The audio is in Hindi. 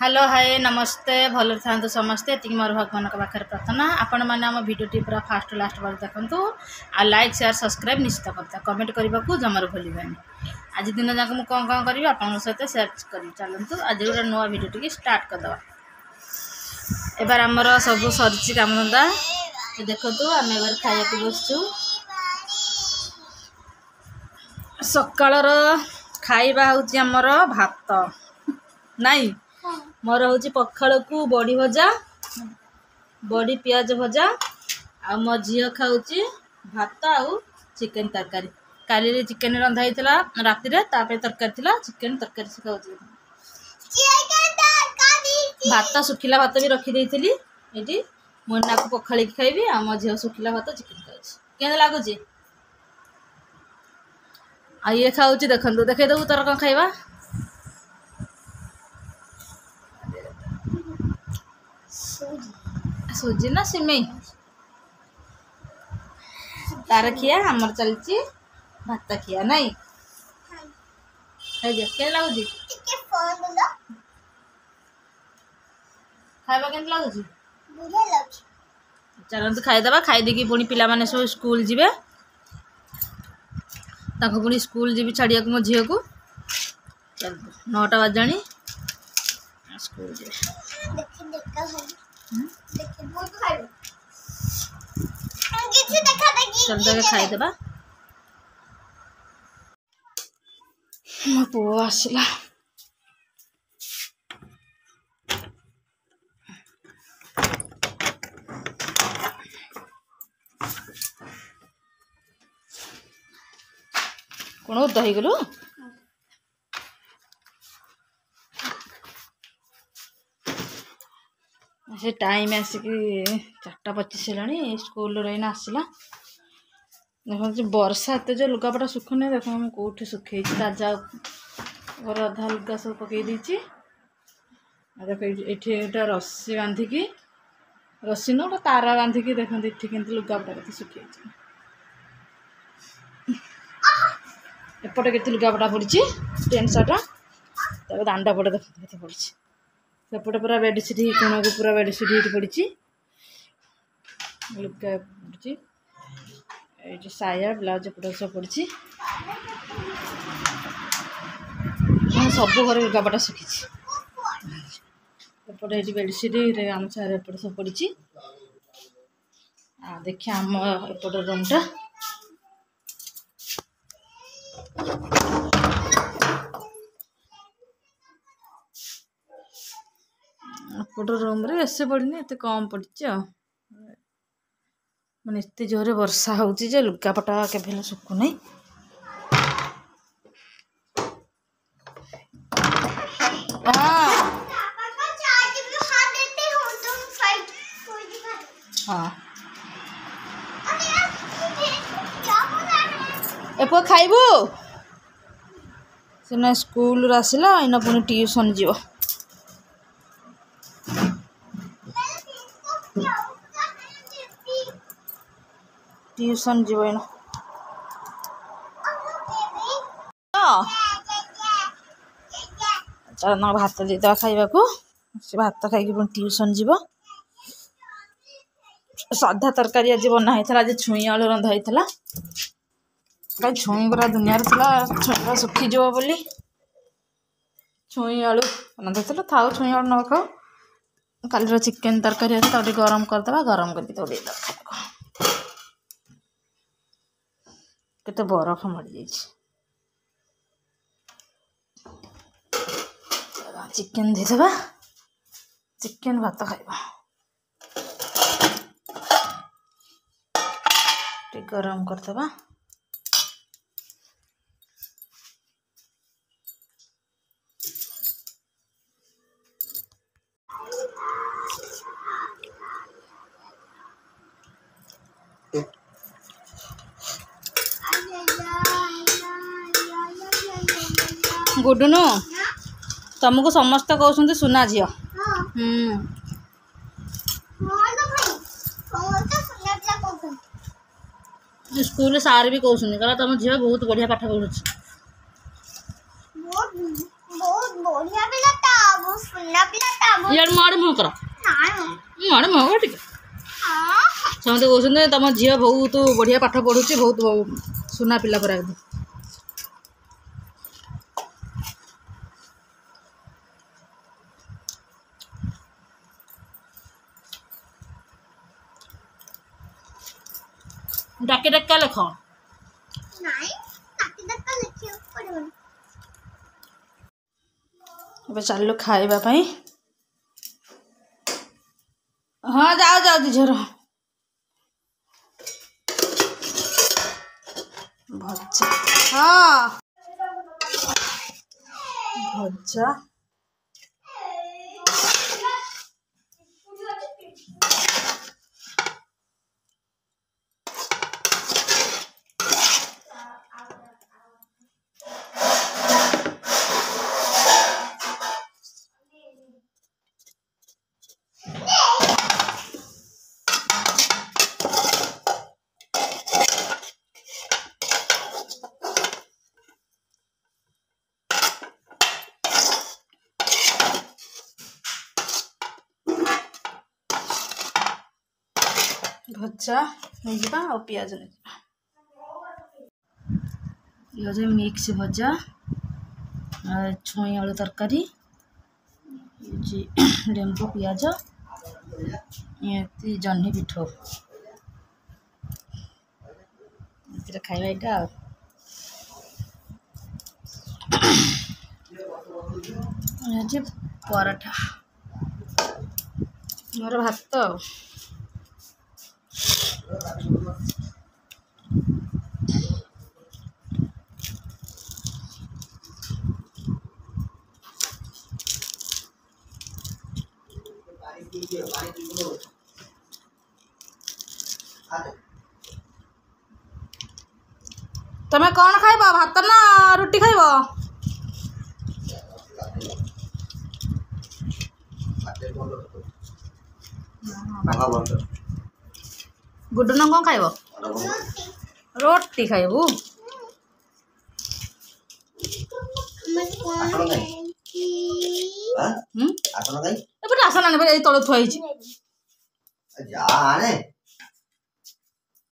हेलो हाय नमस्ते भल था समस्ते ये मोर भगवान पाखे प्रार्थना आपण मैंने आम भिडियोटी पूरा फास्ट लास्ट बार देखूँ आ लाइक शेयर सब्सक्राइब निश्चित करता कमेंट करने को जमार भूलें आज दिन जाक मुझे कौन कौन करी आप सहित सेयार कर चलतु आज गोटे नुआ भिडियो स्टार्ट करदे एबार आमर सब सरी कम धंदा देखु आम एबार खाया बसचु सकाळर खाइबा हूँ आमर भात नाई मोर हूँ पखाड़ को बड़ी भजा बड़ी पियाज भजा आ मो झील खाऊ भात आउ चिकेन तरकारी काली चिकेन रंधा होता राति तरकारी थिला चिकेन तरकारी से खाऊ भात सुखिला भात भी रखी ये मोना को पखाड़ी खाइबी आ मो झील सुखिला भात चिकेन खाऊ लगुच आ ये खाऊ देखु देखे देबू तोर कौन खाइबा सूजी ना सिमई तार खिया हमर चलची भात खिया नहीं है जे के लागुची खाइबा के लागुची बुझे लागुची चलंतु खाइ दबा खाइ देकी पुनी पिला माने सब स्कूल जिबे ताको पुनी स्कूल जिबी छाड़िया को मो झियो को चल 9टा बाजाणी स्कूल जिबे चल खाई देबा मो पुओ आसला कौन उदा हो गलु से टाइम आसिक 4:25 है स्कूल रहीना आसला देखो वर्षा एत जो लुगापटा सुखुने देख मुझे कौटी सुखे ताजा और अधा लुगा सब पकई देख ये रस्सी बांधिकी रस्सी न गोटे तार बांधिकी देखते ये लुगापटा के सुखे एपटे के लुगापटा पड़ी 10 शर्टा दांडा पटे देखते पड़ी सेपटे पूरा बेडसीट कोण को पूरा बेडसीट पड़ी लुगा पड़ी ये साया ब्लाउज एपटे सब पड़ी सब घर लुगापटा सुखी एपटे ये बेडसीट गामछा एपटे सब पड़ी देखिए आम एपट रूमटा एपट रूम रे एसे पड़नी एत कम पड़ी मैंने एत जोरे वर्षा होची जे लुगापटा के सुखुना हाँ एप खाइबू से स्कूल आसला इना पुणी ट्यूशन जीव ट्यूशन जीव इन चल भात देदेवा खाइबा को से भात खाई ट्यूशन जीव साधा तरकारी आज बना होता आज छुई आलू रंधा होता कहीं छुई पूरा दुनिया छुईटा सुखीज बोली छुई आलू रंधा था छुई आलू न खाओ काली चिकेन तरकारी अच्छे गरम करदे गरम करके केते बरफ मरी चिकेन देदेबा चिकेन भात खाइबा गरम करदे गुडुनु तुमको समस्त कहते सुना झील स्कूल सार भी कहते कहला तुम झील बहुत बढ़िया पाठ पढ़ुच बहुत बढ़िया पिलाटा वो सुना इयार मारे मुह कर मारे मुह ठीक समझते कहते तुम झील बहुत बढ़िया पाठ पढ़ुची बहुत सुना पिला पर एकदम डाके डाका लिख चलो खाइबा हाँ जाओ जाओ झर भजा हाँ भजा भजा नहीं पियाज नहीं मिक्स भजा छुई आलू तरकारी लेंबू पियाज ये जह्नी पिठ खाइबा यहाँ पराठा मोर भात तमें कौन खाइब भात ना रुटी खाइब गुड्डू ना कौन खाइब रोटी खाइबू आसन तले थुआई